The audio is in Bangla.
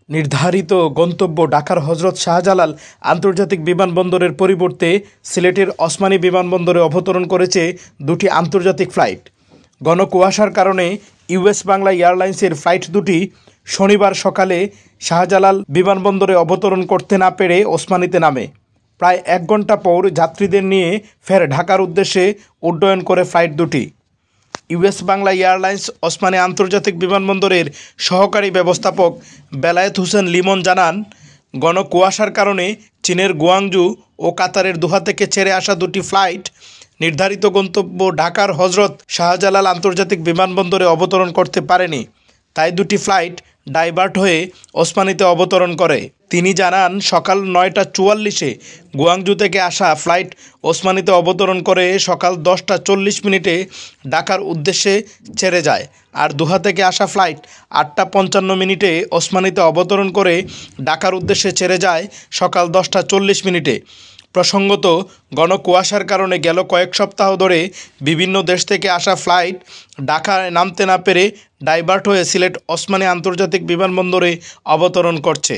নির্ধারিত গন্তব্য ঢাকার হজরত শাহজালাল আন্তর্জাতিক বিমানবন্দরের পরিবর্তে সিলেটের ওসমানী বিমানবন্দরে অবতরণ করেছে দুটি আন্তর্জাতিক ফ্লাইট। ঘন কুয়াশার কারণে ইউএস বাংলা এয়ারলাইন্সের ফ্লাইট দুটি শনিবার সকালে শাহজালাল বিমানবন্দরে অবতরণ করতে না পেরে ওসমানীতে নামে। প্রায় 1 ঘন্টা পর যাত্রীদের নিয়ে ফের ঢাকার উদ্দেশ্যে উড্ডয়ন করে ফ্লাইট দুটি। ইউএস বাংলা এয়ারলাইন্স ওসমানী আন্তর্জাতিক বিমানবন্দরের সহকারী ব্যবস্থাপক বেলায়েত হোসেন লিমন জানান, ঘন কুয়াশার কারণে চীনের গুয়াংজু ও কাতারের দোহা থেকে ছেড়ে আসা দুটি ফ্লাইট নির্ধারিত গন্তব্য ঢাকার হজরত শাহজালাল আন্তর্জাতিক বিমানবন্দরে অবতরণ করতে পারেনি। তাই দুটি ফ্লাইট ডাইভার্ট হয়ে ওসমানীতে অবতরণ করে। তিনি জানান, সকাল 9টা 44-এ গুয়াংজু থেকে আসা ফ্লাইট ওসমানীতে অবতরণ করে সকাল 10টা 40 ঢাকার উদ্দেশ্যে ছেড়ে যায়। আর দোহা থেকে আসা ফ্লাইট 8টা 55 ওসমানীতে অবতরণ করে ঢাকার উদ্দেশ্যে ছেড়ে যায় সকাল 10টা 40। প্রসঙ্গত, ঘন কুয়াশার কারণে গেল কয়েক সপ্তাহ ধরে বিভিন্ন দেশ থেকে আসা ফ্লাইট ঢাকায় নামতে না পেরে ডাইভার্ট হয়ে সিলেট ওসমানী আন্তর্জাতিক বিমানবন্দরে অবতরণ করছে।